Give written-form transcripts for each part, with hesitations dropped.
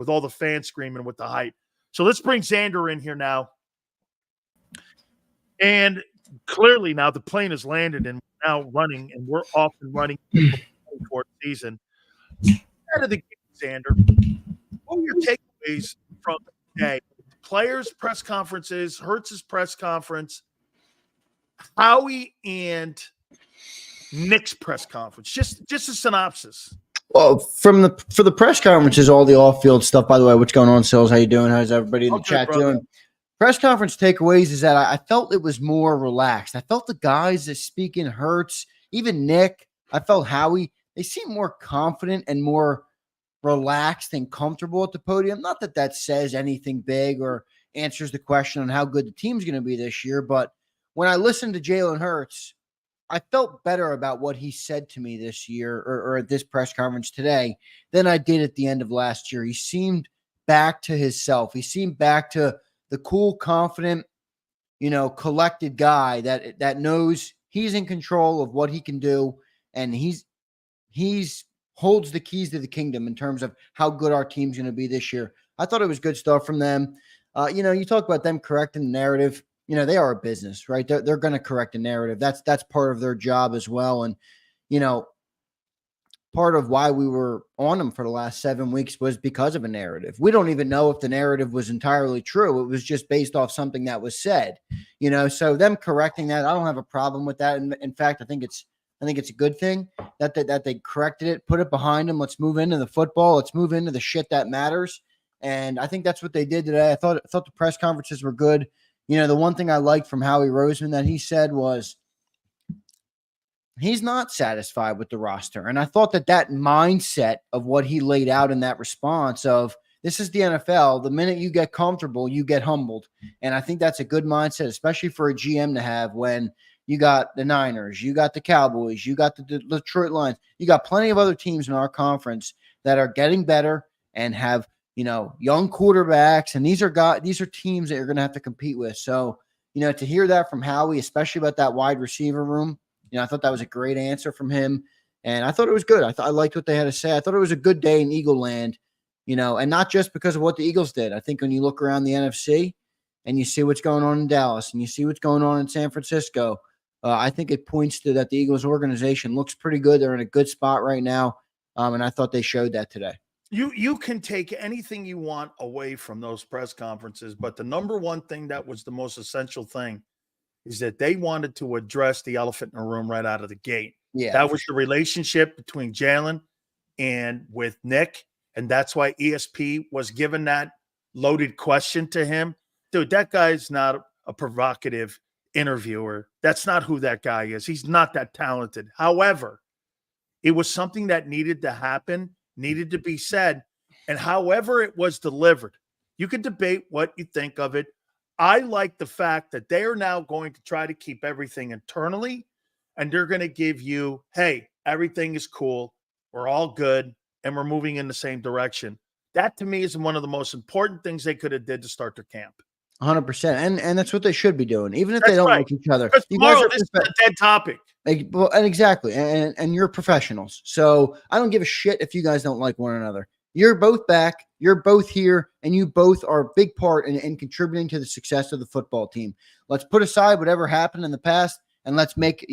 with all the fans screaming with the hype. So let's bring Zander in here now. And clearly now the plane has landed and we're now running, and we're off and running for the season. Out of the game, Zander, what were your takeaways from the day? Players' press conferences, Hurts's press conference, Howie and Nick's press conference. Just a synopsis. Well, for the press conferences, all the off-field stuff. By the way, what's going on, Sills? How you doing? How's everybody in the chat doing? Press conference takeaways is that I felt it was more relaxed. I felt the guys that speaking Hurts, even Nick, I felt Howie, they seem more confident and more relaxed and comfortable at the podium. Not that that says anything big or answers the question on how good the team's going to be this year, but when I listened to Jalen Hurts, I felt better about what he said to me this year or at this press conference today than I did at the end of last year. He seemed back to himself. He seemed back to the cool, confident, collected guy that knows he's in control of what he can do, and he's holds the keys to the kingdom in terms of how good our team's going to be this year. I thought it was good stuff from them. You talk about them correcting the narrative. They are a business, right? They're going to correct a narrative. That's part of their job as well. And, part of why we were on them for the last 7 weeks was because of a narrative. We don't even know if the narrative was entirely true. It was just based off something that was said, so them correcting that, I don't have a problem with that. And in fact, I think it's a good thing that they corrected it, put it behind them. Let's move into the football. Let's move into the shit that matters. And I think that's what they did today. I thought the press conferences were good. The one thing I liked from Howie Roseman that he said was he's not satisfied with the roster. And I thought that mindset of what he laid out in that response of this is the NFL. The minute you get comfortable, you get humbled. And I think that's a good mindset, especially for a GM to have when you got the Niners, you got the Cowboys, you got the Detroit Lions. You got plenty of other teams in our conference that are getting better and have, young quarterbacks. And these are teams that you're going to have to compete with. So, to hear that from Howie, especially about that wide receiver room, I thought that was a great answer from him. And I thought it was good. I liked what they had to say. I thought it was a good day in Eagle Land, and not just because of what the Eagles did. I think when you look around the NFC and you see what's going on in Dallas and you see what's going on in San Francisco, I think it points to that the Eagles organization looks pretty good. They're in a good spot right now. And I thought they showed that today. You can take anything you want away from those press conferences, but the number one thing that was the most essential thing is that they wanted to address the elephant in the room right out of the gate. Yeah, that was the relationship between Jalen and with Nick, and that's why ESP was given that loaded question to him. Dude, that guy's not a provocative interviewer. That's not who that guy is. He's not that talented. However, it was something that needed to happen, needed to be said, and however it was delivered, you could debate what you think of it. I like the fact that they are now going to try to keep everything internally, and they're going to give you, hey, everything is cool, we're all good, and we're moving in the same direction. That, to me, is one of the most important things they could have did to start their camp. 100%. And that's what they should be doing, even if they don't like each other. Because tomorrow, this is a dead topic. Well, and exactly. And you're professionals. So I don't give a shit if you guys don't like one another. You're both back. You're both here. And you both are a big part in contributing to the success of the football team. Let's put aside whatever happened in the past and let's make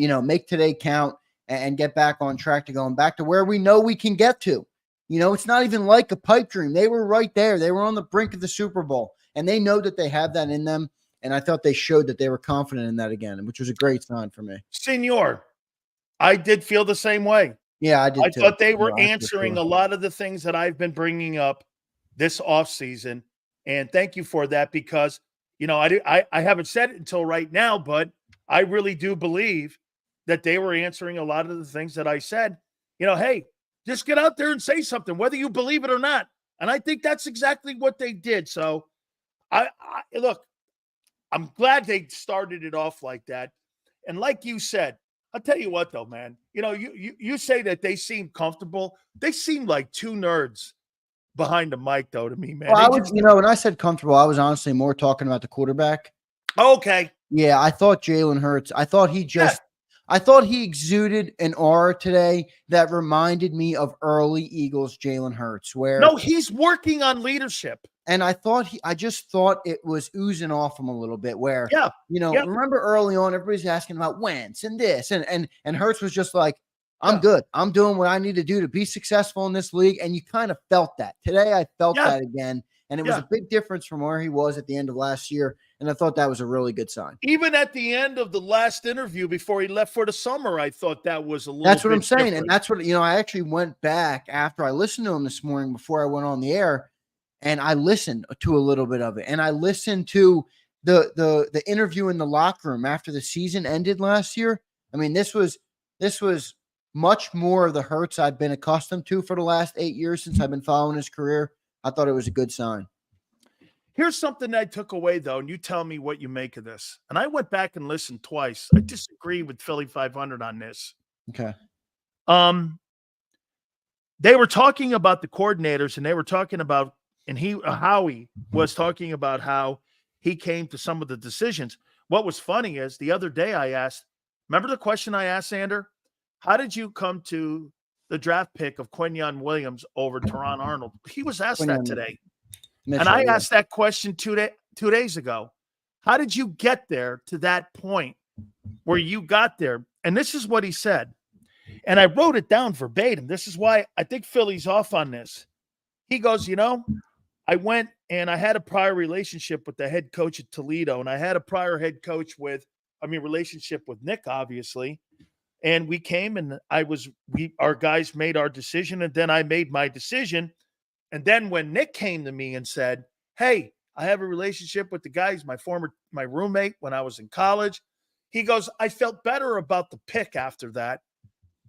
today count and get back on track to going back to where we know we can get to. It's not even like a pipe dream. They were right there. They were on the brink of the Super Bowl. And they know that they have that in them. And I thought they showed that they were confident in that again, which was a great sign for me. Senor, I did feel the same way. Yeah, I did I too. thought they were answering a lot of the things that I've been bringing up this offseason. And thank you for that because, I haven't said it until right now, but I really do believe that they were answering a lot of the things that I said. Hey, just get out there and say something, whether you believe it or not. And I think that's exactly what they did. So, look, I'm glad they started it off like that. And like you said, I'll tell you what, though, man, you say that they seem comfortable. They seem like two nerds behind the mic, though, to me, man. Well, when I said comfortable, I was honestly more talking about the quarterback. Okay. Yeah, I thought Jalen Hurts. I thought he just I thought he exuded an aura today that reminded me of early Eagles Jalen Hurts, where no, he's working on leadership. And I just thought it was oozing off him a little bit where, Yeah. Remember early on, everybody's asking about Wentz and this and Hurts was just like, I'm Yeah. good. I'm doing what I need to do to be successful in this league. And you kind of felt that today. I felt that again. And it was a big difference from where he was at the end of last year. And I thought that was a really good sign. Even at the end of the last interview before he left for the summer, I thought that was a little That's what I'm saying. different. And that's what, I actually went back after I listened to him this morning before I went on the air. And I listened to a little bit of it. And I listened to the interview in the locker room after the season ended last year. I mean, this was much more of the Hurts I've been accustomed to for the last 8 years since I've been following his career. I thought it was a good sign. Here's something I took away, though, and you tell me what you make of this. And I went back and listened twice. I disagree with Philly 500 on this. Okay. They were talking about the coordinators, and they were talking about, and Howie was talking about how he came to some of the decisions. What was funny is the other day I asked, remember the question I asked, Zander? How did you come to the draft pick of Quinyon Williams over Teron Arnold? He was asked that today. Mitchell, and I asked that question 2 days ago. How did you get there to that point where you got there? And this is what he said. And I wrote it down verbatim. This is why I think Philly's off on this. He goes, I went and I had a prior relationship with the head coach at Toledo, and I had a prior head coach relationship with Nick, obviously. And we came and our guys made our decision, and then I made my decision. And then when Nick came to me and said, hey, I have a relationship with the guy, he's my roommate when I was in college. He goes, I felt better about the pick after that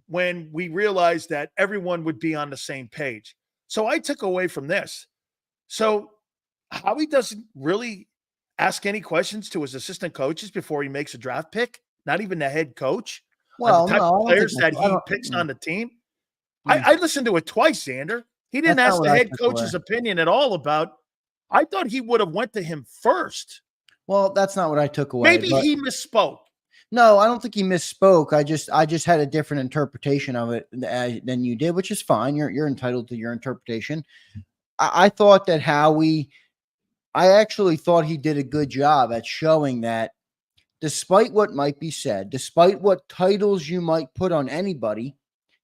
when we realized that everyone would be on the same page. So I took away from this. So Howie doesn't really ask any questions to his assistant coaches before he makes a draft pick, not even the head coach. Well, the type of players that he picks on the team. I listened to it twice, Zander. He didn't ask the head coach's opinion at all about. I thought he would have went to him first. Well, that's not what I took away. Maybe he misspoke. No, I don't think he misspoke. I just had a different interpretation of it than you did, which is fine. You're entitled to your interpretation. I thought that I actually thought he did a good job at showing that despite what might be said, despite what titles you might put on anybody,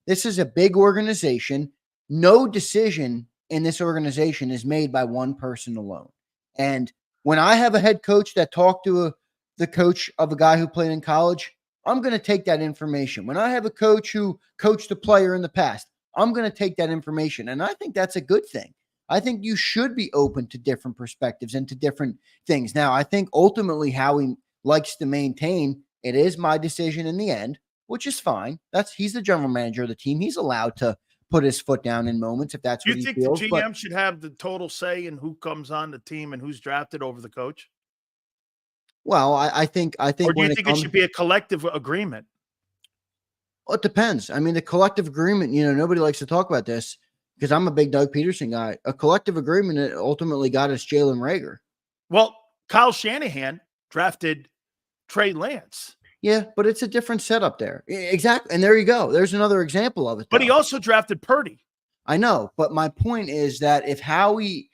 this is a big organization. No decision in this organization is made by one person alone. And when I have a head coach that talked to the coach of a guy who played in college, I'm going to take that information. When I have a coach who coached a player in the past, I'm going to take that information. And I think that's a good thing. I think you should be open to different perspectives and to different things. Now, I think ultimately Howie likes to maintain it is my decision in the end, which is fine. He's the general manager of the team. He's allowed to put his foot down in moments if that's what he feels. You think the GM should have the total say in who comes on the team and who's drafted over the coach? Well, I think. Or do you think it should be a collective agreement? Well, it depends. I mean, the collective agreement. Nobody likes to talk about this because I'm a big Doug Peterson guy. A collective agreement that ultimately got us Jalen Reagor. Well, Kyle Shanahan drafted Trey Lance. Yeah, but it's a different setup there. Exactly. And there you go. There's another example of it. But he also drafted Purdy. I know. But my point is that if Howie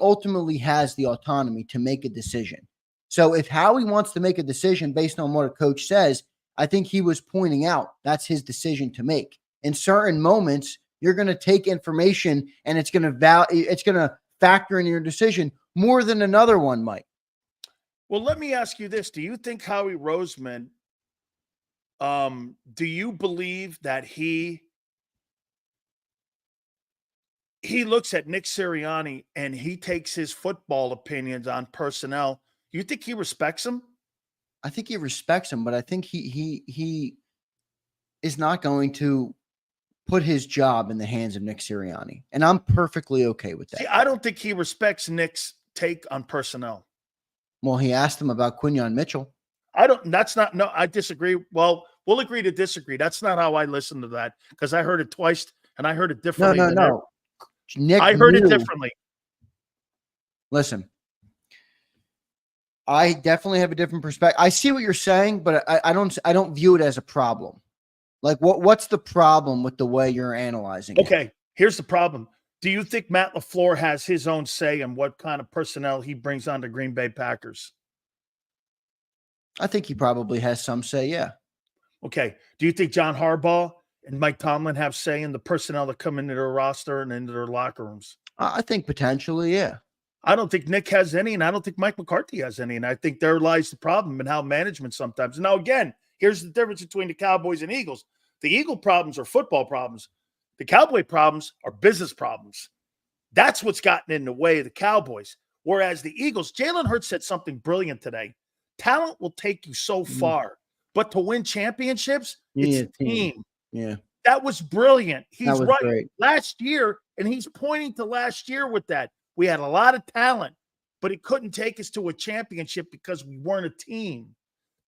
ultimately has the autonomy to make a decision. So if Howie wants to make a decision based on what a coach says, I think he was pointing out that's his decision to make. In certain moments, you're going to take information and it's going to factor in your decision more than another one might. Well, let me ask you this. Do you think Howie Roseman, do you believe that he looks at Nick Sirianni and he takes his football opinions on personnel? Do you think he respects him? I think he respects him, but I think he is not going to put his job in the hands of Nick Sirianni. And I'm perfectly okay with that. See, I don't think he respects Nick's take on personnel. Well, he asked him about Quinyon Mitchell. I disagree. Well, we'll agree to disagree. That's not how I listened to that because I heard it twice and I heard it differently. No. Nick I heard it differently. Listen, I definitely have a different perspective. I see what you're saying, but I don't view it as a problem. Like what's the problem with the way you're analyzing it? Okay, here's the problem. Do you think Matt LaFleur has his own say in what kind of personnel he brings on the Green Bay Packers? I think he probably has some say, yeah. Okay. Do you think John Harbaugh and Mike Tomlin have say in the personnel that come into their roster and into their locker rooms? I think potentially, yeah. I don't think Nick has any, and I don't think Mike McCarthy has any. And I think there lies the problem in how management sometimes. Now, again, here's the difference between the Cowboys and Eagles. The Eagle problems are football problems. The Cowboy problems are business problems. That's what's gotten in the way of the Cowboys. Whereas the Eagles, Jalen Hurts said something brilliant today. Talent will take you so far, but to win championships, it's a team. Yeah. That was brilliant. He's right. Great. Last year, and he's pointing to last year with that. We had a lot of talent, but it couldn't take us to a championship because we weren't a team.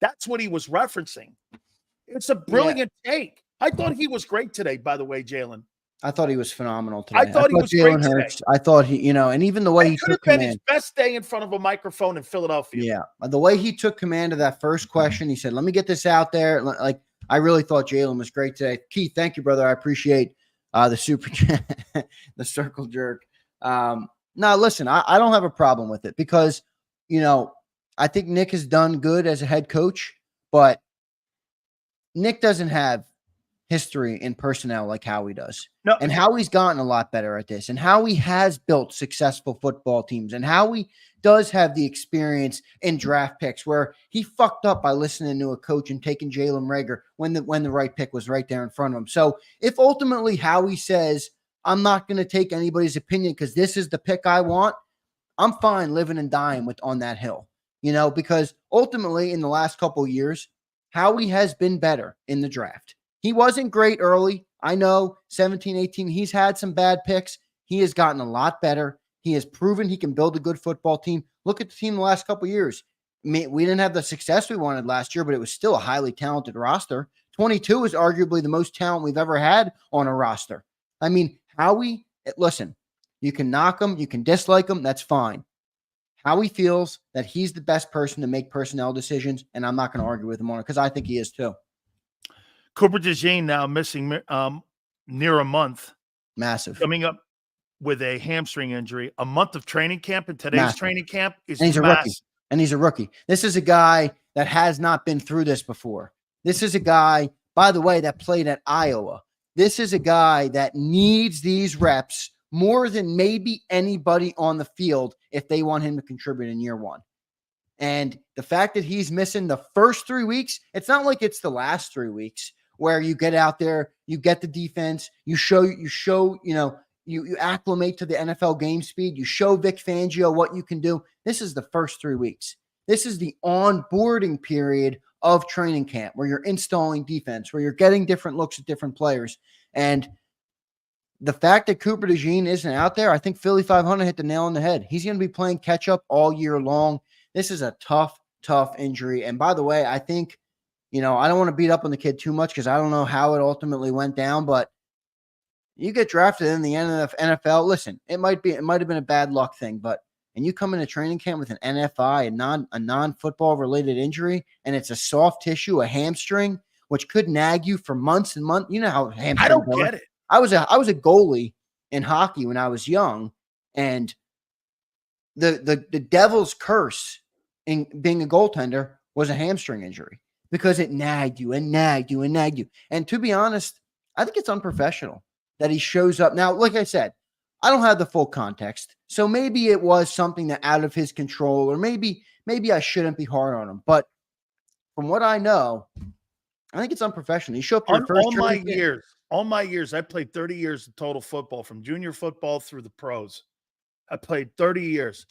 That's what he was referencing. It's a brilliant take. I thought he was great today, by the way, Jalen. I thought he was phenomenal today. I thought he was great today. I thought he, and even the way he took command. His best day in front of a microphone in Philadelphia. Yeah, the way he took command of that first question, he said, "Let me get this out there." Like I really thought Jalen was great today. Keith, thank you, brother. I appreciate the super chat, the circle jerk. No, listen, I don't have a problem with it because, I think Nick has done good as a head coach, but Nick doesn't have history in personnel like Howie does. No. And Howie's gotten a lot better at this, and Howie has built successful football teams, and Howie does have the experience in draft picks where he fucked up by listening to a coach and taking Jalen Reagor when the right pick was right there in front of him. So if ultimately Howie says, I'm not going to take anybody's opinion because this is the pick I want, I'm fine living and dying on that hill, because ultimately in the last couple of years, Howie has been better in the draft. He wasn't great early. I know 17, 18, he's had some bad picks. He has gotten a lot better. He has proven he can build a good football team. Look at the team the last couple of years. I mean, we didn't have the success we wanted last year, but it was still a highly talented roster. 22 is arguably the most talent we've ever had on a roster. I mean, Howie, listen, you can knock him, you can dislike him, that's fine. Howie feels that he's the best person to make personnel decisions, and I'm not going to argue with him on it because I think he is too. Cooper DeJean now missing near a month. Massive. Coming up with a hamstring injury. A month of training camp, and today's training camp is massive. And he's a rookie. This is a guy that has not been through this before. This is a guy, by the way, that played at Iowa. This is a guy that needs these reps more than maybe anybody on the field if they want him to contribute in year one. And the fact that he's missing the first 3 weeks, it's not like it's the last 3 weeks where you get out there, you get the defense, you acclimate to the NFL game speed, you show Vic Fangio what you can do. This is the first 3 weeks. This is the onboarding period of training camp where you're installing defense, where you're getting different looks at different players. And the fact that Cooper DeJean isn't out there, I think Philly 500 hit the nail on the head. He's going to be playing catch up all year long. This is a tough injury. And by the way, I think, I don't want to beat up on the kid too much because I don't know how it ultimately went down, but you get drafted in the NFL. Listen, it might have been a bad luck thing, and you come into training camp with an NFI, a non-football related injury, and it's a soft tissue, a hamstring, which could nag you for months and months. You know how hamstrings I don't get it. I was a goalie in hockey when I was young, and the devil's curse in being a goaltender was a hamstring injury because it nagged you and nagged you and nagged you. And to be honest, I think it's unprofessional that he shows up. Now, like I said, I don't have the full context, so maybe it was something that out of his control, or maybe I shouldn't be hard on him. But from what I know, I think it's unprofessional. He showed up for first all my years, I played 30 years of total football, from junior football through the pros. I played 30 years.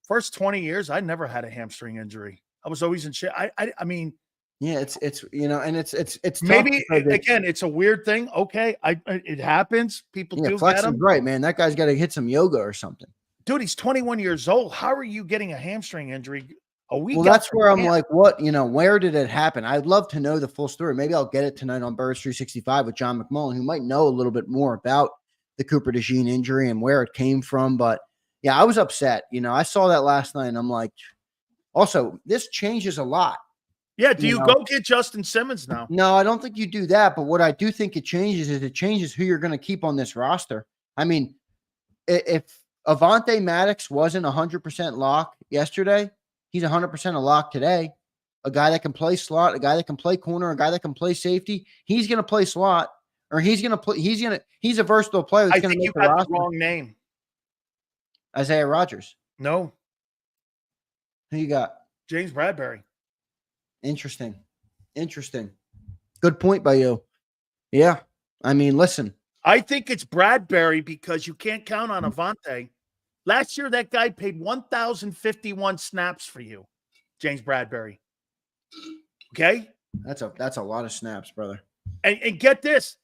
First 20 years, I never had a hamstring injury. I was always in shape. I mean, yeah, it's and it's maybe again, it's a weird thing. Okay, it happens. People do get them. Right, man. That guy's got to hit some yoga or something. Dude, he's 21 years old. How are you getting a hamstring injury a week? Well, that's where I'm like, what? Where did it happen? I'd love to know the full story. Maybe I'll get it tonight on Birds 365 with John McMullen, who might know a little bit more about the Cooper DeJean injury and where it came from. But yeah, I was upset. I saw that last night, and I'm like, Also, this changes a lot. Yeah, do you go get Justin Simmons now? No, I don't think you do that. But what I do think it changes is it changes who you're going to keep on this roster. I mean, if Avonte Maddox wasn't 100% lock yesterday, he's 100% a lock today. A guy that can play slot, a guy that can play corner, a guy that can play safety. He's going to play slot, or he's going to play. He's a versatile player. I think you got the wrong name. Isaiah Rodgers. No. Who you got? James Bradbury. Interesting. Good point by you. Yeah. I mean, listen. I think it's Bradbury because you can't count on Avonte. Last year, that guy paid 1,051 snaps for you, James Bradbury. Okay? That's a lot of snaps, brother. And get this.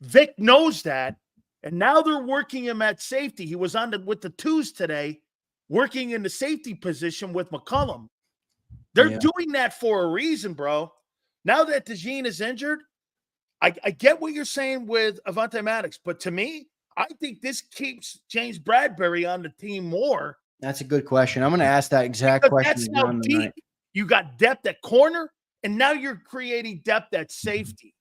Vic knows that, and now they're working him at safety. He was with the twos today, working in the safety position with McCollum. They're doing that for a reason, bro. Now that DeJean is injured, I get what you're saying with Avonte Maddox, but to me, I think this keeps James Bradbury on the team more. That's a good question. I'm going to ask that exact question. That's how deep you got depth at corner, and now you're creating depth at safety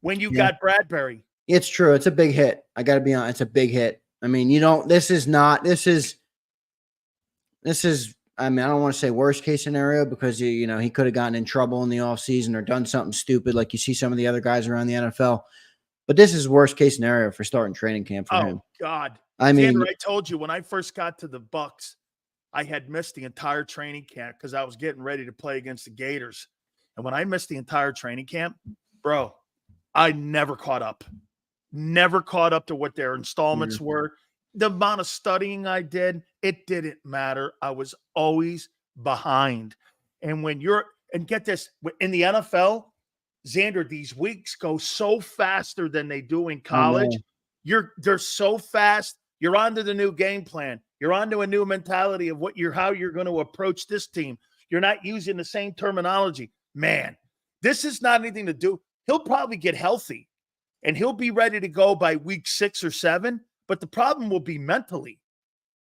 when you got Bradbury. It's true. It's a big hit. I got to be honest. It's a big hit. I mean, this is, I mean, I don't want to say worst case scenario because, he could have gotten in trouble in the offseason or done something stupid like you see some of the other guys around the NFL. But this is worst case scenario for starting training camp for him. Oh, God. I mean, I told you when I first got to the Bucs, I had missed the entire training camp because I was getting ready to play against the Gators. And when I missed the entire training camp, bro, I never caught up. Never caught up to what their installments were. The amount of studying I did, it didn't matter. I was always behind. And and get this, in the NFL, Zander, these weeks go so faster than they do in college. They're so fast. You're onto the new game plan. You're onto a new mentality of how you're going to approach this team. You're not using the same terminology. Man, this is not anything to do. He'll probably get healthy and he'll be ready to go by week 6 or 7. But the problem will be mentally,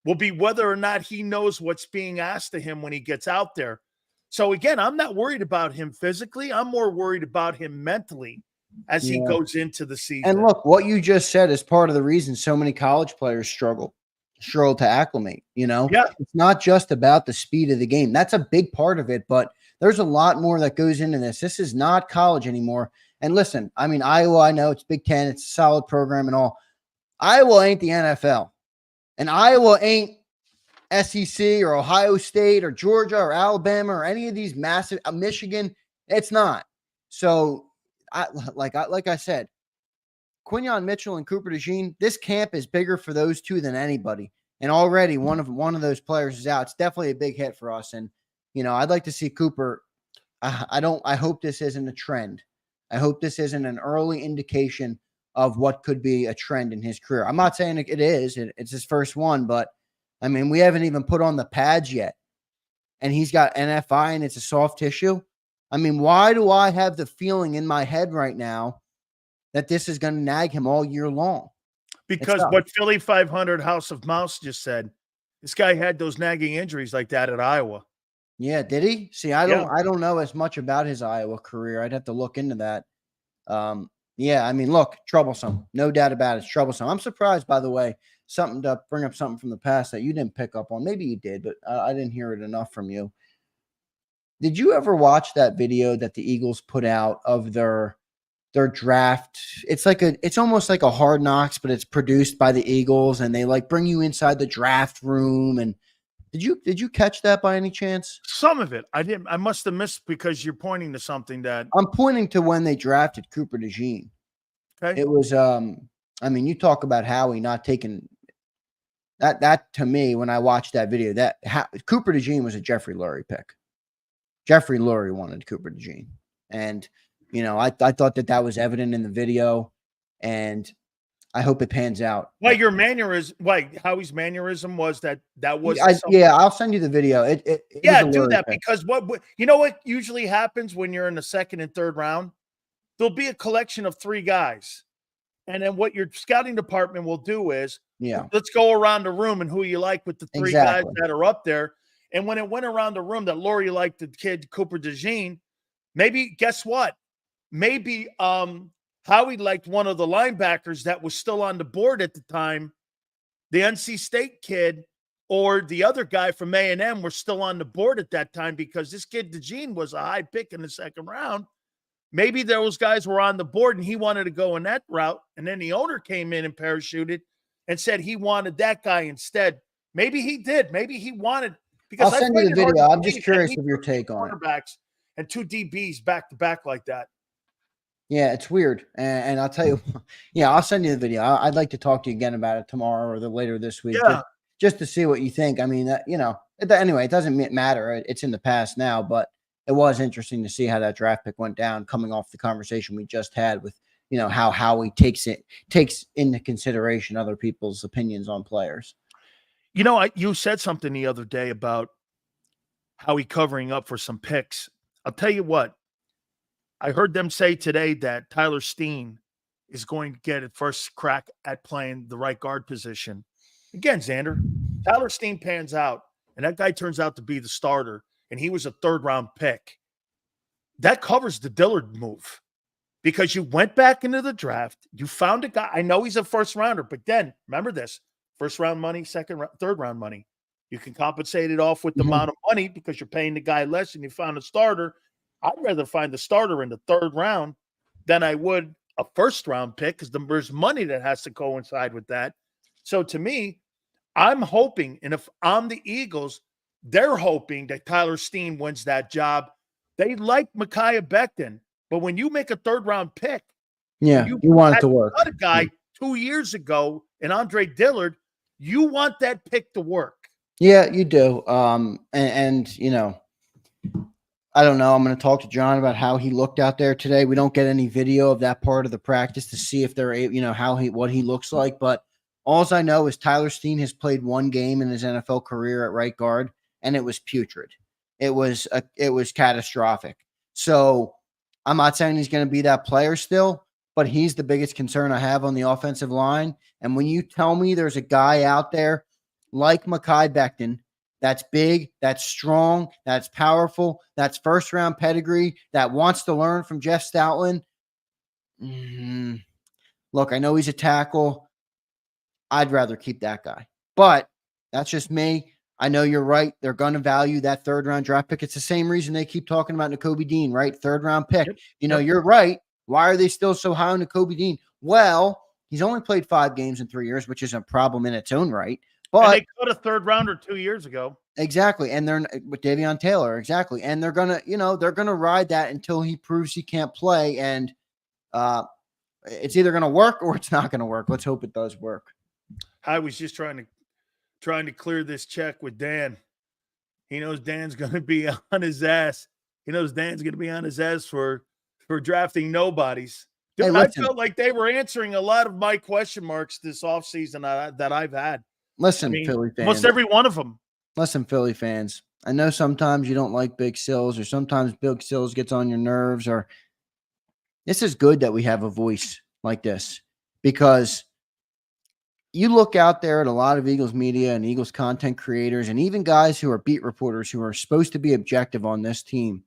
will be whether or not he knows what's being asked of him when he gets out there. So again, I'm not worried about him physically. I'm more worried about him mentally as he goes into the season. And look, what you just said is part of the reason so many college players struggle to acclimate, Yeah. It's not just about the speed of the game. That's a big part of it, but there's a lot more that goes into this. This is not college anymore. And listen, I mean, Iowa, I know it's Big Ten, it's a solid program and all. Iowa ain't the NFL, and Iowa ain't SEC or Ohio State or Georgia or Alabama or any of these massive Michigan. It's not. So, like I said, Quinyon Mitchell and Cooper DeJean, this camp is bigger for those two than anybody. And already one of those players is out. It's definitely a big hit for us. And I'd like to see Cooper. I hope this isn't a trend. I hope this isn't an early indication of what could be a trend in his career. I'm not saying it is. It's his first one, but I mean, we haven't even put on the pads yet. And he's got NFI and it's a soft tissue. I mean, why do I have the feeling in my head right now that this is going to nag him all year long? Because what Philly 500 House of Mouse just said, this guy had those nagging injuries like that at Iowa. Yeah, did he? See, I don't know as much about his Iowa career. I'd have to look into that. Yeah, I mean, look, troublesome. No doubt about it. It's troublesome. I'm surprised, by the way, something to bring up something from the past that you didn't pick up on. Maybe you did, but I didn't hear it enough from you. Did you ever watch that video that the Eagles put out of their draft? It's almost like a Hard Knocks, but it's produced by the Eagles, and they bring you inside the draft room. And did you catch that by any chance? Some of it. I didn't. I must have missed because you're pointing to something that I'm pointing to when they drafted Cooper DeJean. Okay. It was I mean, you talk about Howie not taking that to me when I watched that video, Cooper DeJean was a Jeffrey Lurie pick. Jeffrey Lurie wanted Cooper DeJean. And I thought that was evident in the video, and I hope it pans out. Well, Howie's mannerism was that was. I'll send you the video. It do that pick. Because what usually happens when you're in the second and third round, there'll be a collection of 3 guys, and then what your scouting department will do is, let's go around the room and who you like with the 3 guys that are up there. And when it went around the room that Lori liked the kid Cooper DeJean, maybe guess what? Maybe Howie liked one of the linebackers that was still on the board at the time, the NC State kid, or the other guy from A&M were still on the board at that time because this kid DeJean was a high pick in the second round. Maybe those guys were on the board and he wanted to go in that route. And then the owner came in and parachuted and said he wanted that guy instead. Maybe he did. Maybe he wanted, because I'll send you the video. I'm just curious of your take on it. Quarterbacks and 2 DBs back to back like that. Yeah, it's weird. And I'll tell you, yeah, I'll send you the video. I'd like to talk to you again about it tomorrow or later this week. Yeah. Just to see what you think. I mean, anyway, it doesn't matter. It's in the past now, but it was interesting to see how that draft pick went down coming off the conversation we just had with, how Howie takes into consideration other people's opinions on players. You said something the other day about Howie covering up for some picks. I'll tell you what, I heard them say today that Tyler Steen is going to get a first crack at playing the right guard position. Again, Zander, Tyler Steen pans out, and that guy turns out to be the starter, and he was a third-round pick. That covers the Dillard move because you went back into the draft, you found a guy. I know he's a first-rounder, but then, remember this, first-round money, third-round money. You can compensate it off with the amount of money because you're paying the guy less and you found a starter. I'd rather find the starter in the third round than I would a first-round pick because there's money that has to coincide with that. So to me, I'm hoping, and if I'm the Eagles, they're hoping that Tyler Steen wins that job. They like Micaiah Becton, but when you make a third-round pick, you want it to work. Another guy 2 years ago, and Andre Dillard, you want that pick to work. Yeah, you do. I don't know. I'm going to talk to John about how he looked out there today. We don't get any video of that part of the practice to see if they're, what he looks like. But all I know is Tyler Steen has played one game in his NFL career at right guard, and it was putrid. It was catastrophic. So I'm not saying he's going to be that player still, but he's the biggest concern I have on the offensive line. And when you tell me there's a guy out there like Mekhi Becton, that's big, that's strong, that's powerful, that's first-round pedigree, that wants to learn from Jeff Stoutland. Look, I know he's a tackle. I'd rather keep that guy. But that's just me. I know you're right. They're going to value that third-round draft pick. It's the same reason they keep talking about Nakobe Dean, right? Third-round pick. Yep. You're right. Why are they still so high on Nakobe Dean? Well, he's only played 5 games in 3 years, which is a problem in its own right. But and they got a third rounder 2 years ago. Exactly. And they're with Davion Taylor. Exactly. And they're going to ride that until he proves he can't play. And it's either going to work or it's not going to work. Let's hope it does work. I was just trying to clear this check with Dan. He knows Dan's going to be on his ass. He knows Dan's going to be on his ass for drafting nobodies. Dude, I felt like they were answering a lot of my question marks this offseason that I've had. Listen, Philly fans. Almost every one of them. Listen, Philly fans. I know sometimes you don't like Big Sills, or sometimes Big Sills gets on your nerves, or this is good that we have a voice like this, because you look out there at a lot of Eagles media and Eagles content creators and even guys who are beat reporters who are supposed to be objective on this team.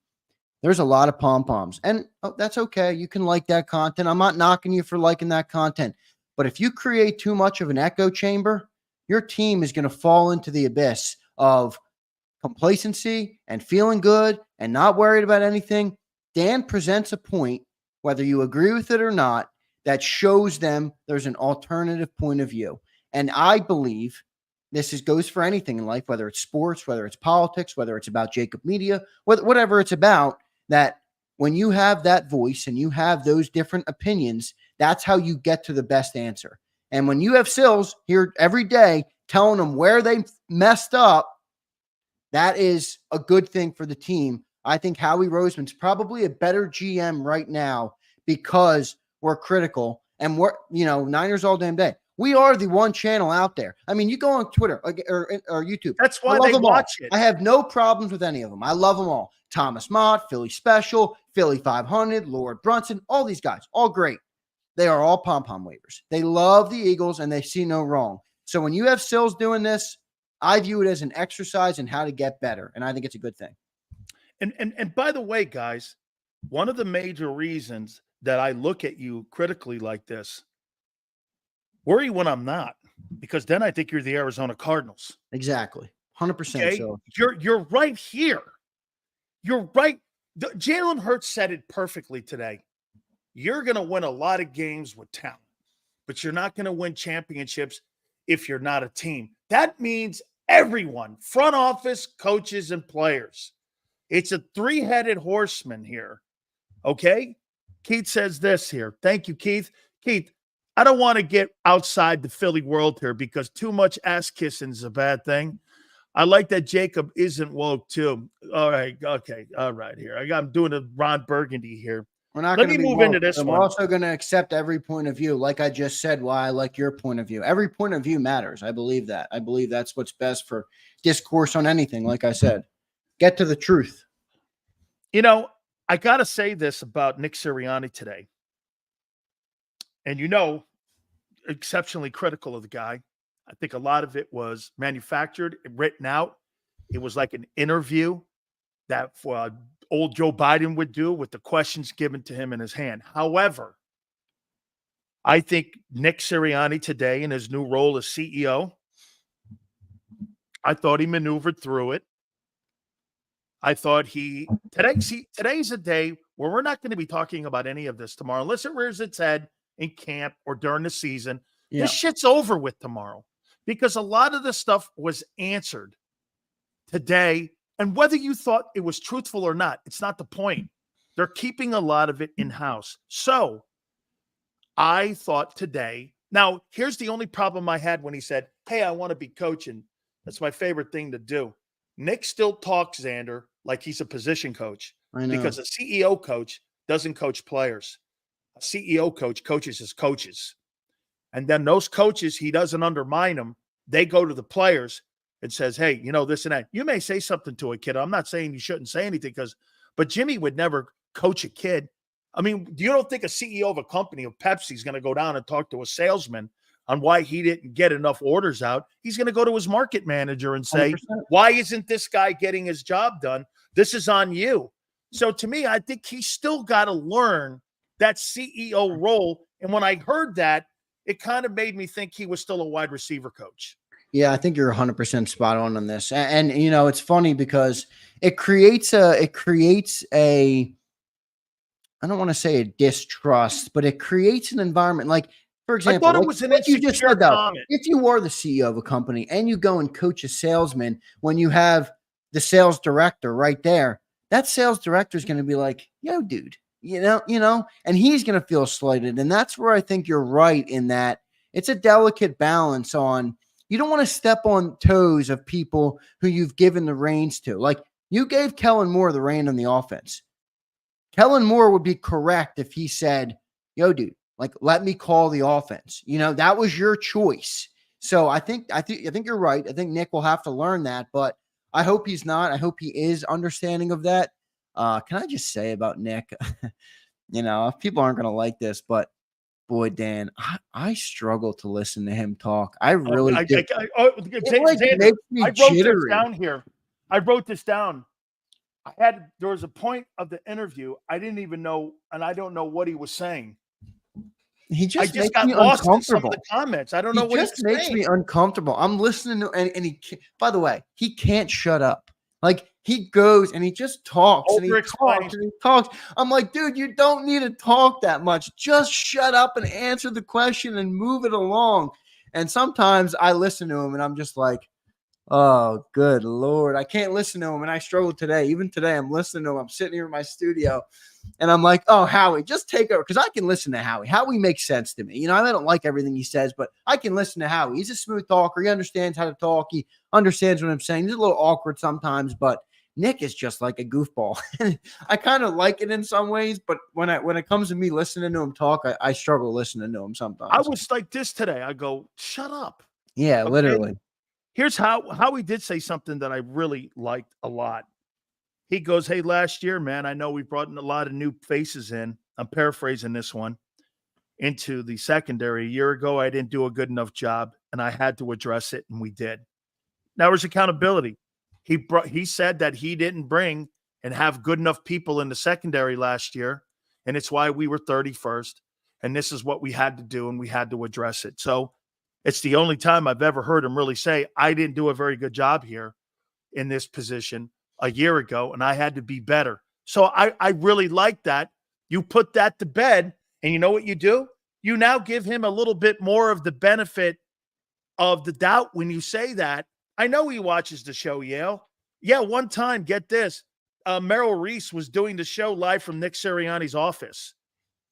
There's a lot of pom-poms, and that's okay. You can like that content. I'm not knocking you for liking that content, but if you create too much of an echo chamber, your team is going to fall into the abyss of complacency and feeling good and not worried about anything. Dan presents a point, whether you agree with it or not, that shows them there's an alternative point of view. And I believe this goes for anything in life, whether it's sports, whether it's politics, whether it's about JAKIB Media, whatever it's about, that when you have that voice and you have those different opinions, that's how you get to the best answer. And when you have Sills here every day telling them where they messed up, that is a good thing for the team. I think Howie Roseman's probably a better GM right now because we're critical and we're, Niners all damn day. We are the one channel out there. I mean, you go on Twitter or YouTube. That's why they watch it. I have no problems with any of them. I love them all. Thomas Mott, Philly Special, Philly 500, Lord Brunson, all these guys, all great. They are all pom-pom wavers. They love the Eagles and they see no wrong. So when you have Sills doing this, I view it as an exercise in how to get better, and I think it's a good thing. And by the way, guys, one of the major reasons that I look at you critically like this, worry when I'm not, because then I think you're the Arizona Cardinals. Exactly. 100%. Okay? So You're right here. You're right. Jalen Hurts said it perfectly today. You're going to win a lot of games with talent, but you're not going to win championships if you're not a team. That means everyone, front office, coaches, and players. It's a three-headed horseman here. Okay? Keith says this here. Thank you, Keith. Keith, I don't want to get outside the Philly world here because too much ass kissing is a bad thing. I like that JAKIB isn't woke too. All right. Okay. All right. Here. I'm doing a Ron Burgundy here. we're not Let going to me move move into this one. We're also going to accept every point of view. Like I just said, why I like your point of view. Every point of view matters. I believe that. I believe that's what's best for discourse on anything. Like I said, get to the truth. You know, I got to say this about Nick Sirianni today. And exceptionally critical of the guy. I think a lot of it was manufactured, written out. It was like an interview that old Joe Biden would do with the questions given to him in his hand. However, I think Nick Sirianni today in his new role as CEO, I thought he maneuvered through it. I thought today's a day where we're not going to be talking about any of this tomorrow, unless it rears its head in camp or during the season. Yeah. This shit's over with tomorrow because a lot of the stuff was answered today. And whether you thought it was truthful or not, it's not the point. They're keeping a lot of it in-house. So I thought today, now here's the only problem I had when he said, hey, I want to be coaching. That's my favorite thing to do. Nick still talks, Zander, like he's a position coach. I know. Because a CEO coach doesn't coach players. A CEO coach coaches his coaches. And then those coaches, he doesn't undermine them. They go to the players and says, hey, this and that. You may say something to a kid. I'm not saying you shouldn't say anything but Jimmy would never coach a kid. I mean, you don't think a CEO of a company of Pepsi is going to go down and talk to a salesman on why he didn't get enough orders out? He's going to go to his market manager and say, 100%. Why isn't this guy getting his job done? This is on you. So to me, I think he's still got to learn that CEO role. And when I heard that, it kind of made me think he was still a wide receiver coach. Yeah, I think you're 100% spot on this. And it's funny because it creates a I don't want to say a distrust, but it creates an environment. Like, for example, I thought it was an insecure comment. If you are the CEO of a company and you go and coach a salesman when you have the sales director right there, that sales director is going to be like, yo, dude, and he's going to feel slighted. And that's where I think you're right in that it's a delicate balance on, you don't want to step on toes of people who you've given the reins to. Like, you gave Kellen Moore the rein on the offense. Kellen Moore would be correct if he said, yo, dude, like, let me call the offense. That was your choice. So I think you're right. I think Nick will have to learn that, but I hope he's not. I hope he is understanding of that. Can I just say about Nick, people aren't going to like this, but boy, Dan, I struggle to listen to him talk. I really do. Makes me I wrote this down here. I wrote this down. There was a point of the interview I didn't even know, and I don't know what he was saying. I just got lost in some of the comments. I don't know what he just makes me uncomfortable. I'm listening to, and he, by the way, he can't shut up. Like, he goes and he just talks and he talks and he talks. I'm like, dude, you don't need to talk that much. Just shut up and answer the question and move it along. And sometimes I listen to him and I'm just like, oh, good Lord. I can't listen to him. And I struggle today. Even today, I'm listening to him. I'm sitting here in my studio and I'm like, oh, Howie, just take over. Because I can listen to Howie. Howie makes sense to me. I don't like everything he says, but I can listen to Howie. He's a smooth talker. He understands how to talk. He understands what I'm saying. He's a little awkward sometimes, but Nick is just like a goofball. I kind of like it in some ways, but when it comes to me listening to him talk, I struggle listening to him sometimes. I was like this today. I go, shut up. Yeah, okay? Literally. Here's how he did say something that I really liked a lot. He goes, hey, last year, man, I know we brought in a lot of new faces in. I'm paraphrasing this one. Into the secondary. A year ago, I didn't do a good enough job, and I had to address it, and we did. Now there's accountability. He said that he didn't bring and have good enough people in the secondary last year, and it's why we were 31st. And this is what we had to do, and we had to address it. So it's the only time I've ever heard him really say, I didn't do a very good job here in this position a year ago, and I had to be better. So I really like that. You put that to bed, and you know what you do? You now give him a little bit more of the benefit of the doubt when you say that. I know he watches the show, Yale. Yeah, one time, get this, Merrill Reese was doing the show live from Nick Sirianni's office.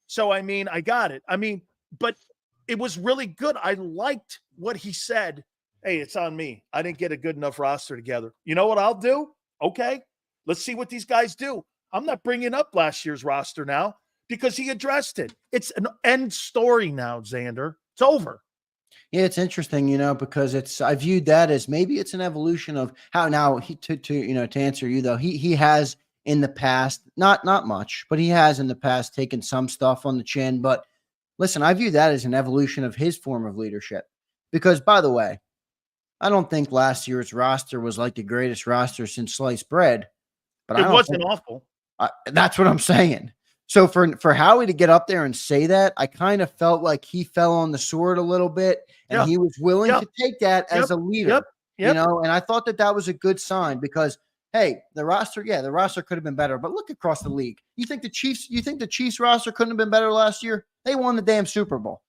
So, I mean, I got it. I mean, but it was really good. I liked what he said. Hey, it's on me. I didn't get a good enough roster together. You know what I'll do? Okay, let's see what these guys do. I'm not bringing up last year's roster now because he addressed it. It's an end story now, Zander. It's over. Yeah, it's interesting, because I viewed that as maybe it's an evolution of how now to answer you though, he has in the past, not much, but he has in the past taken some stuff on the chin. But listen, I view that as an evolution of his form of leadership. Because by the way, I don't think last year's roster was like the greatest roster since sliced bread. But it wasn't awful. That's what I'm saying. So for Howie to get up there and say that, I kind of felt like he fell on the sword a little bit, and he was willing to take that as a leader, and I thought that was a good sign because, hey, the roster could have been better, but look across the league. You think the Chiefs roster couldn't have been better last year? They won the damn Super Bowl.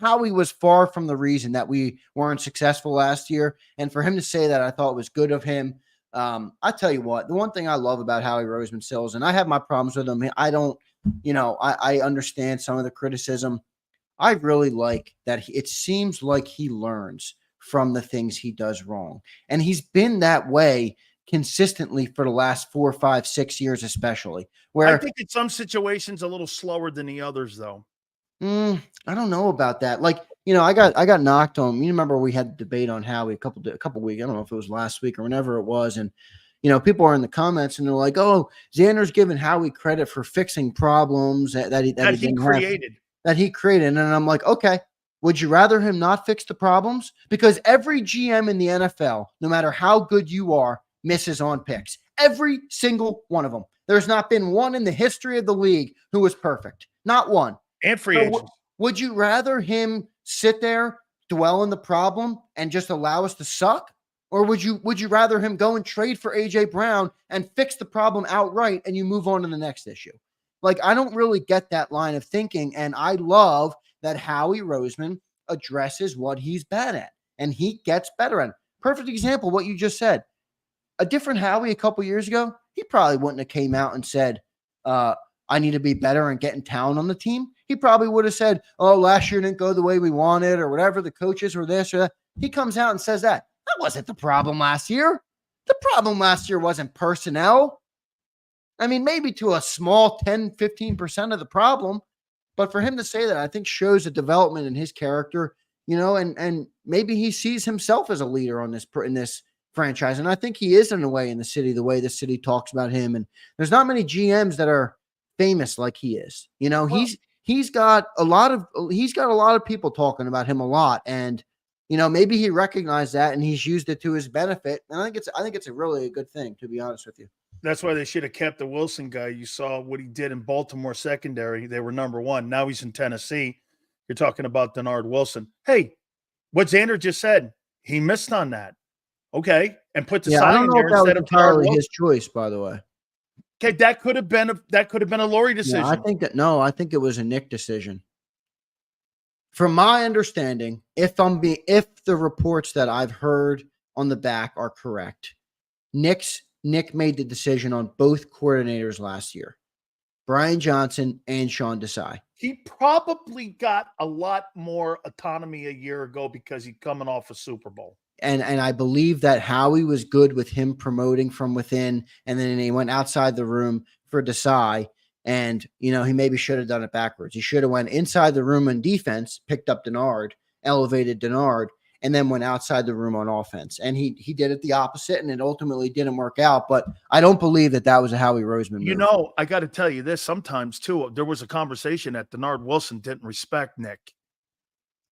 Howie was far from the reason that we weren't successful last year, and for him to say that, I thought was good of him. I tell you what, the one thing I love about Howie Roseman Sills, and I have my problems with him. I don't, I understand some of the criticism. I really like that. It seems like he learns from the things he does wrong. And he's been that way consistently for the last 4, 5, 6 years, especially where I think in some situations a little slower than the others though. I don't know about that. Like, I got knocked on. You remember we had a debate on Howie a couple weeks. I don't know if it was last week or whenever it was. And, people are in the comments and they're like, oh, Xander's giving Howie credit for fixing problems that he created. That he created. And I'm like, okay, would you rather him not fix the problems? Because every GM in the NFL, no matter how good you are, misses on picks. Every single one of them. There's not been one in the history of the league who was perfect. Not one. And free agents. Would you rather him sit there, dwell in the problem, and just allow us to suck? Or would you rather him go and trade for A.J. Brown and fix the problem outright and you move on to the next issue? Like, I don't really get that line of thinking, and I love that Howie Roseman addresses what he's bad at, and he gets better at it. Perfect example, what you just said. A different Howie a couple years ago, he probably wouldn't have came out and said, I need to be better and getting talent on the team. He probably would have said, oh, last year didn't go the way we wanted or whatever, the coaches were this or that. He comes out and says that. That wasn't the problem last year. The problem last year wasn't personnel. I mean, maybe to a small 10, 15% of the problem. But for him to say that, I think shows a development in his character, and maybe he sees himself as a leader in this franchise. And I think he is in a way in the city, the way the city talks about him. And there's not many GMs that are famous like he is. He's got a lot of people talking about him a lot. And, maybe he recognized that and he's used it to his benefit. And I think it's a really a good thing, to be honest with you. That's why they should have kept the Wilson guy. You saw what he did in Baltimore secondary. They were number one. Now he's in Tennessee. You're talking about Denard Wilson. Hey, what Zander just said, he missed on that. Okay. And put the sign in there instead of entirely his choice, by the way. Okay, that could have been a Laurie decision. Yeah, I think it was a Nick decision. From my understanding, if the reports that I've heard on the back are correct, Nick made the decision on both coordinators last year, Brian Johnson and Sean Desai. He probably got a lot more autonomy a year ago because he's coming off a Super Bowl. And I believe that Howie was good with him promoting from within, and then he went outside the room for Desai. And, he maybe should have done it backwards. He should have went inside the room on defense, picked up Denard, elevated Denard, and then went outside the room on offense. And he did it the opposite, and it ultimately didn't work out. But I don't believe that was a Howie Roseman move. I got to tell you this. Sometimes, too, there was a conversation that Denard Wilson didn't respect Nick.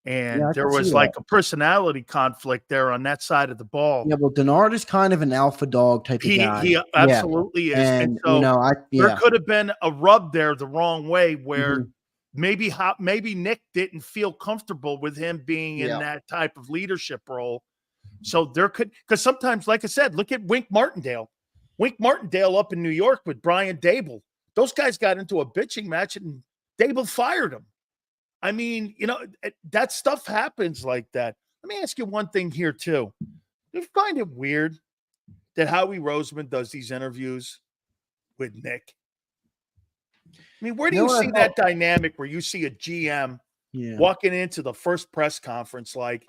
And Yeah, I there can see was that. like a personality conflict there on that side of the ball. Yeah, well, Denard is kind of an alpha dog type of guy. He Yeah, absolutely is. And and so there yeah. could have been a rub there the wrong way where Mhm. maybe Nick didn't feel comfortable with him being in Yeah. that type of leadership role. So there could, because sometimes, like I said, look at Wink Martindale. Wink Martindale up in New York with Brian Dable. Those guys got into a bitching match and Dable fired him. I mean, that stuff happens like that. Let me ask you one thing here, too. Do you find it weird that Howie Roseman does these interviews with Nick? I mean, where do You know you what see I that thought? dynamic where you see a GM Yeah. walking into the first press conference? Like,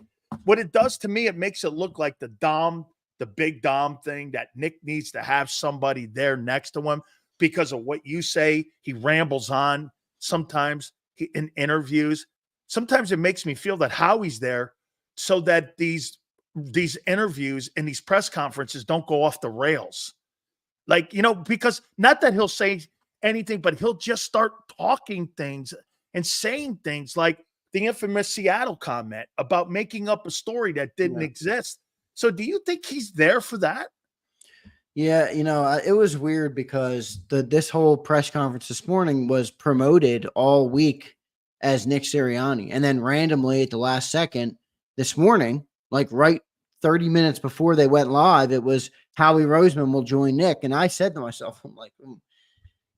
what it does to me, it makes it look like the big Dom thing, that Nick needs to have somebody there next to him because of what you say. He rambles on sometimes in interviews. Sometimes it makes me feel that Howie's there so that these interviews and these press conferences don't go off the rails. Like, because not that he'll say anything, but he'll just start talking things and saying things like the infamous Seattle comment about making up a story that didn't Yeah. exist. So do you think he's there for that? Yeah, it was weird because this whole press conference this morning was promoted all week as Nick Sirianni, and then randomly at the last second this morning, like right 30 minutes before they went live, it was Howie Roseman will join Nick, and I said to myself, I'm like,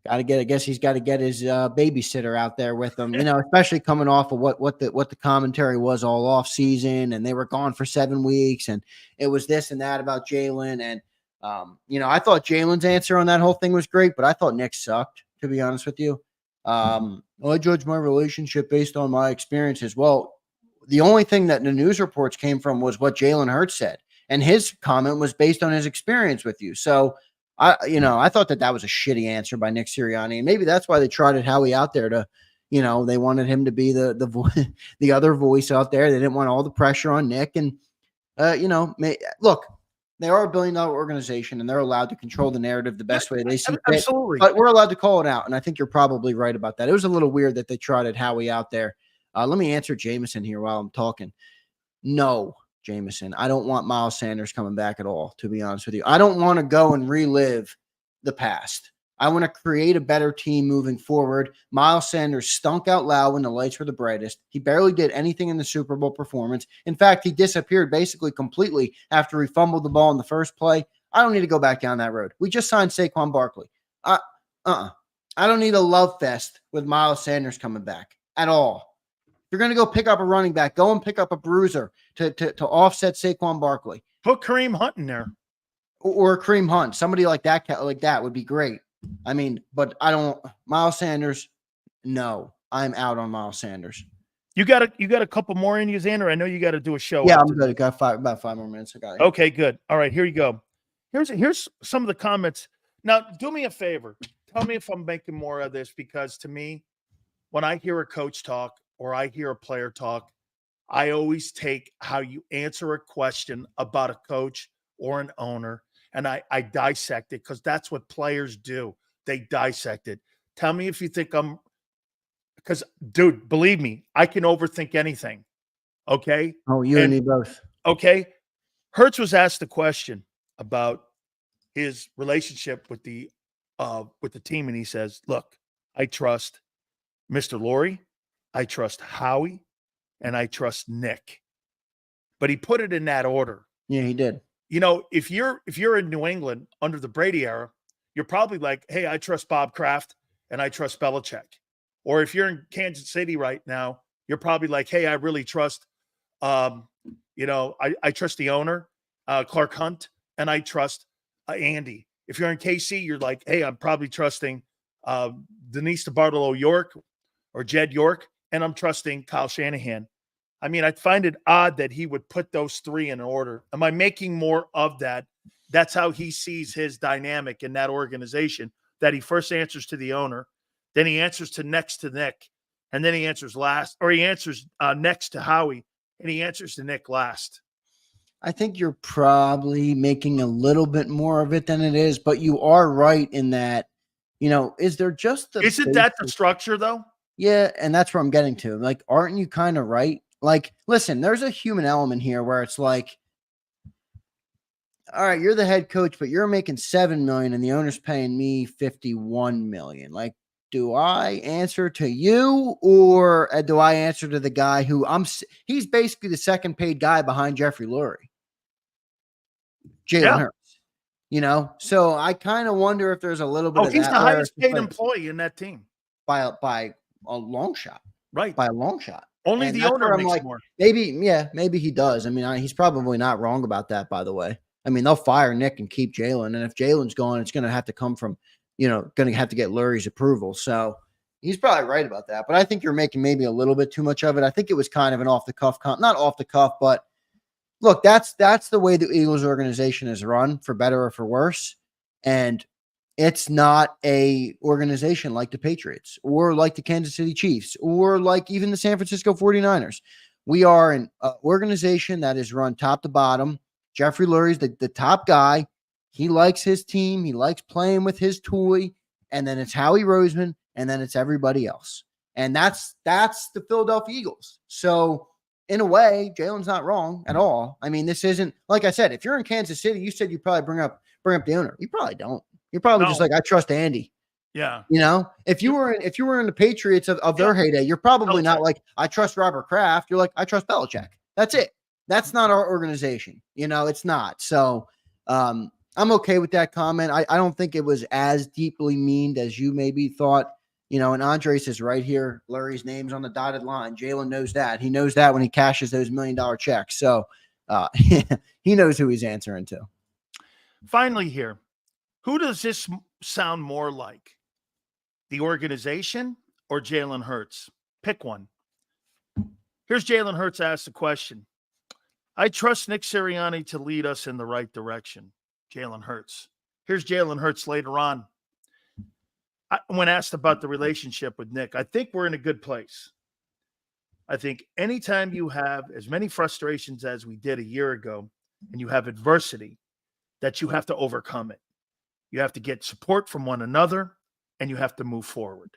I guess he's got to get his babysitter out there with him, especially coming off of what the commentary was all off season, and they were gone for 7 weeks, and it was this and that about Jalen, and I thought Jalen's answer on that whole thing was great, but I thought Nick sucked, to be honest with you. I judge my relationship based on my experiences. Well, the only thing that the news reports came from was what Jalen Hurts said, and his comment was based on his experience with you. So I thought that was a shitty answer by Nick Sirianni, and maybe that's why they trotted Howie out there to, they wanted him to be the other voice out there. They didn't want all the pressure on Nick, and look, they are $1 billion organization, and they're allowed to control the narrative the best way they see fit. Absolutely. But we're allowed to call it out, and I think you're probably right about that. It was a little weird that they trotted Howie out there. Let me answer Jameson here while I'm talking. No, Jameson, I don't want Miles Sanders coming back at all, to be honest with you. I don't want to go and relive the past. I want to create a better team moving forward. Miles Sanders stunk out loud when the lights were the brightest. He barely did anything in the Super Bowl performance. In fact, he disappeared basically completely after he fumbled the ball in the first play. I don't need to go back down that road. We just signed Saquon Barkley. I don't need a love fest with Miles Sanders coming back at all. If you're going to go pick up a running back, go and pick up a bruiser to offset Saquon Barkley. Put Kareem Hunt in there. Or Kareem Hunt. Somebody like that would be great. I mean, but I don't. Miles Sanders, no. I'm out on Miles Sanders. You got a couple more in you, Zander? I know you got to do a show. Yeah, I'm good. Got about 5 more minutes. I got it. Okay, good. All right, here you go. Here's some of the comments. Now, do me a favor. Tell me if I'm making more of this, because to me, when I hear a coach talk or I hear a player talk, I always take how you answer a question about a coach or an owner, and I dissect it, because that's what players do. They dissect it. Tell me if you think because, dude, believe me, I can overthink anything. Okay? Oh, you and me both. Okay? Hurts was asked a question about his relationship with the team, and he says, look, I trust Mr. Lurie, I trust Howie, and I trust Nick. But he put it in that order. Yeah, he did. If you're in New England under the Brady era, you're probably like, hey, I trust Bob Kraft and I trust Belichick. Or if you're in Kansas City right now, you're probably like, hey, I really trust, I trust the owner, Clark Hunt, and I trust Andy. If you're in KC, you're like, hey, I'm probably trusting Denise DeBartolo York or Jed York, and I'm trusting Kyle Shanahan. I mean, I find it odd that he would put those three in order. Am I making more of that? That's how he sees his dynamic in that organization, that he first answers to the owner, then he answers to next to Nick, and then he answers last, or he answers next to Howie, and he answers to Nick last. I think you're probably making a little bit more of it than it is, but you are right in that, is there just Isn't that the structure, though? Yeah, and that's where I'm getting to. Like, aren't you kind of right? Like, listen, there's a human element here where it's like, all right, you're the head coach, but you're making $7 million and the owner's paying me $51 million. Like, do I answer to you or do I answer to the guy who he's basically the second paid guy behind Jeffrey Lurie, Jalen Hurts, So I kind of wonder if there's a little bit of he's that. The highest paid employee in that team by a long shot, right? By a long shot. Only and the owner makes more. Maybe he does. I mean, he's probably not wrong about that, by the way. I mean, they'll fire Nick and keep Jalen. And if Jalen's gone, it's going to have to come from, going to have to get Lurie's approval. So he's probably right about that. But I think you're making maybe a little bit too much of it. I think it was kind of an off the cuff, not off the cuff, but look, that's the way the Eagles organization is run, for better or for worse. And it's not a organization like the Patriots or like the Kansas City Chiefs or like even the San Francisco 49ers. We are an organization that is run top to bottom. Jeffrey Lurie's the top guy. He likes his team. He likes playing with his toy. And then it's Howie Roseman, and then it's everybody else. And that's the Philadelphia Eagles. So in a way, Jalen's not wrong at all. I mean, this isn't, like I said, if you're in Kansas City, you said you probably bring up the owner. You probably don't. You're probably just like, I trust Andy. Yeah. If you were in the Patriots of their heyday, you're probably not like, I trust Robert Kraft. You're like, I trust Belichick. That's it. That's not our organization. It's not. So I'm okay with that comment. I don't think it was as deeply meaned as you maybe thought. And Andre says right here, Lurie's name's on the dotted line. Jalen knows that. He knows that when he cashes those $1 million checks. So he knows who he's answering to. Finally here, who does this sound more like? The organization or Jalen Hurts? Pick one. Here's Jalen Hurts asked the question. I trust Nick Sirianni to lead us in the right direction. Jalen Hurts. Here's Jalen Hurts later on. When asked about the relationship with Nick, I think we're in a good place. I think anytime you have as many frustrations as we did a year ago and you have adversity, that you have to overcome it. You have to get support from one another and you have to move forward.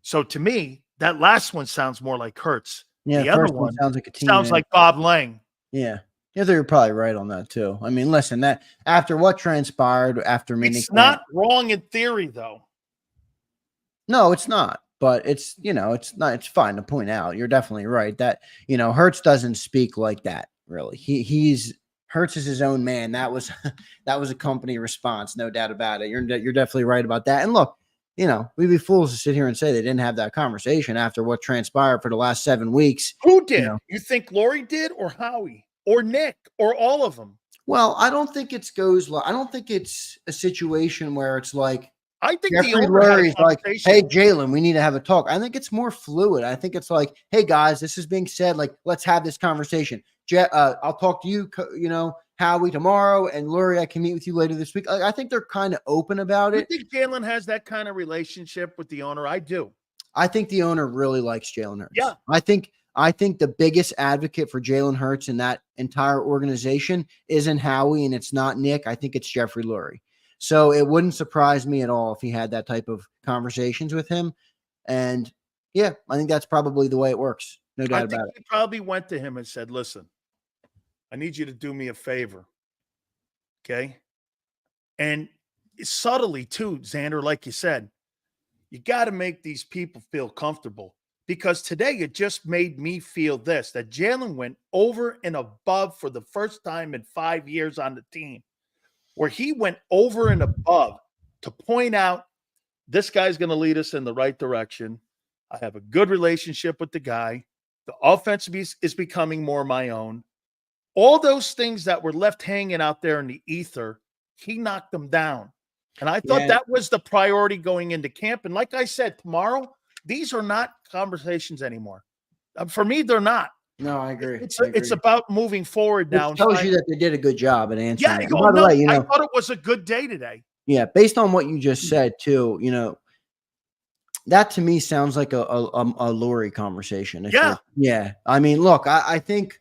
So to me, that last one sounds more like Hurts. Yeah, the other one sounds like a team. Sounds like Bob Lang. Yeah. Yeah, you're probably right on that too. I mean, listen, that after what transpired after minicamp, it's not wrong in theory, though. No, it's not. But it's it's fine to point out. You're definitely right that Hurts doesn't speak like that. Really, Hurts is his own man. That was a company response, no doubt about it. You're definitely right about that. And look, we'd be fools to sit here and say they didn't have that conversation after what transpired for the last 7 weeks. Who did? You think Lurie did, or Howie, or Nick, or all of them? Well, I don't think I don't think it's a situation where it's like, I think Jeffrey the Lurie's like, hey, Jalen, we need to have a talk. I think it's more fluid. I think it's like, hey, guys, this is being said. Like, let's have this conversation. I'll talk to you, Howie tomorrow, and Lurie, I can meet with you later this week. I think they're kind of open about it. You think Jalen has that kind of relationship with the owner? I do. I think the owner really likes Jalen Hurts. Yeah. I think the biggest advocate for Jalen Hurts in that entire organization isn't Howie and it's not Nick. I think it's Jeffrey Lurie. So it wouldn't surprise me at all if he had that type of conversations with him. And yeah, I think that's probably the way it works. No doubt about it. He probably went to him and said, listen, I need you to do me a favor. Okay. And subtly too, Zander, like you said, you got to make these people feel comfortable, because today it just made me feel that Jalen went over and above for the first time in 5 years on the team, where he went over and above to point out this guy's going to lead us in the right direction. I have a good relationship with the guy. The offense is becoming more my own. All those things that were left hanging out there in the ether, he knocked them down. And I thought that was the priority going into camp. And like I said, tomorrow, these are not conversations anymore. For me, they're not. No, I agree. It's about moving forward now. It tells you that they did a good job at answering. Yeah, by the way, I thought it was a good day today. Yeah, based on what you just said too, that to me sounds like a Lurie conversation. Yeah. I mean, look, I think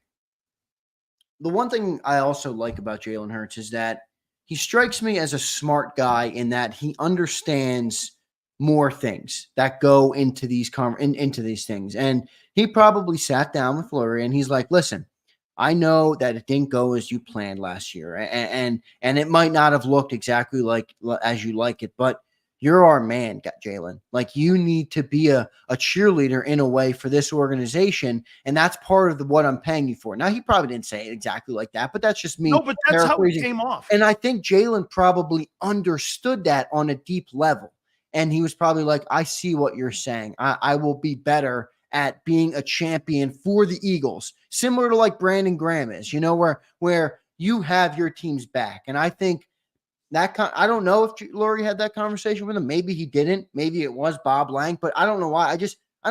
the one thing I also like about Jalen Hurts is that he strikes me as a smart guy in that he understands more things that go into these into these things. And he probably sat down with Lurie and he's like, listen, I know that it didn't go as you planned last year, and it might not have looked exactly like as you like it, but you're our man, Jalen. Like, you need to be a cheerleader in a way for this organization, and that's part of what I'm paying you for. Now, he probably didn't say it exactly like that, but that's just me. No, but that's how it came off. And I think Jalen probably understood that on a deep level, and he was probably like, I see what you're saying. I will be better at being a champion for the Eagles, similar to like Brandon Graham is, where you have your team's back. And I think I don't know if Lurie had that conversation with him. Maybe he didn't. Maybe it was Bob Lang, but I don't know why. I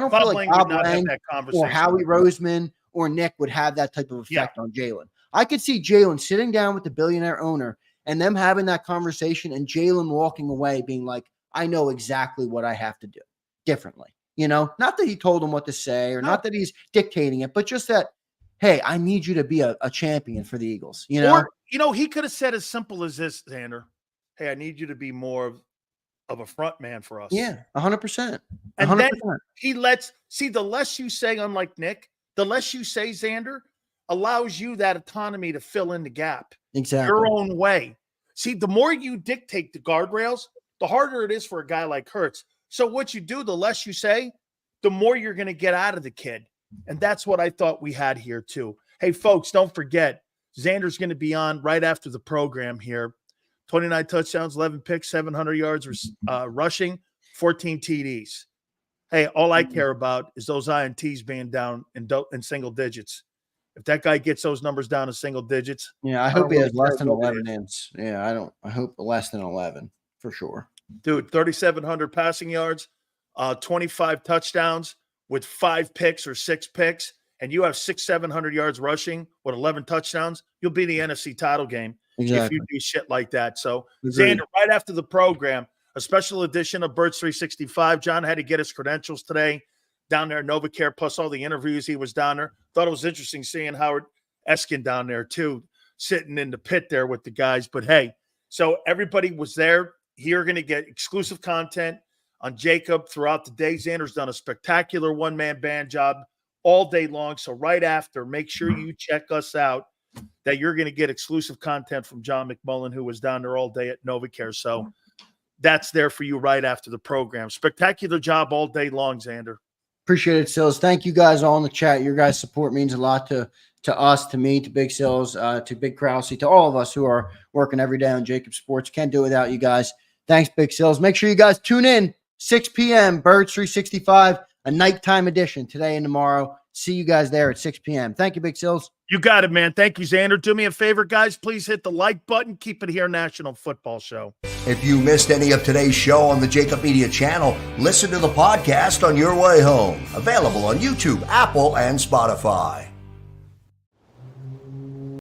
don't feel like Bob Lang or Howie Roseman or Nick would have that type of effect on Jalen. I could see Jalen sitting down with the billionaire owner and them having that conversation and Jalen walking away being like, I know exactly what I have to do differently. Not that he told him what to say or not that he's dictating it, but just that, hey, I need you to be a champion for the Eagles. Or, he could have said as simple as this, Zander. Hey, I need you to be more of a front man for us. Yeah, 100%. And then he the less you say, unlike Nick, the less you say, Zander, allows you that autonomy to fill in the gap. Exactly. Your own way. See, the more you dictate the guardrails, the harder it is for a guy like Hurts. So what you do, the less you say, the more you're going to get out of the kid. And that's what I thought we had here too. Hey, folks, don't forget, Zander's going to be on right after the program here. 29 touchdowns, 11 picks, 700 yards rushing, 14 TDs. Hey, all I care about is those INTs being down in single digits. If that guy gets those numbers down in single digits. Yeah, I hope he has less than 11 ends. Yeah, I hope less than 11 for sure. Dude, 3,700 passing yards, 25 touchdowns with 5 picks or 6 picks, and you have 700 yards rushing with 11 touchdowns, you'll be in the NFC title game if you do shit like that. So, Zander, right after the program, a special edition of Birds 365. John had to get his credentials today down there at NovaCare, plus all the interviews he was down there. Thought it was interesting seeing Howard Eskin down there too, sitting in the pit there with the guys. But, hey, so everybody was there. You're going to get exclusive content on JAKIB throughout the day. Zander's done a spectacular one-man band job all day long. So right after, make sure you check us out, that you're going to get exclusive content from John McMullen, who was down there all day at NovaCare. So that's there for you right after the program. Spectacular job all day long, Zander. Appreciate it, Sills. Thank you guys all in the chat. Your guys' support means a lot to us, to me, to Big Sills, to Big Krause, to all of us who are working every day on JAKIB Sports. Can't do it without you guys. Thanks, Big Sills. Make sure you guys tune in, 6 p.m., Birds 365, a nighttime edition today and tomorrow. See you guys there at 6 p.m. Thank you, Big Sills. You got it, man. Thank you, Zander. Do me a favor, guys. Please hit the like button. Keep it here, National Football Show. If you missed any of today's show on the JAKIB Media channel, listen to the podcast on your way home. Available on YouTube, Apple, and Spotify.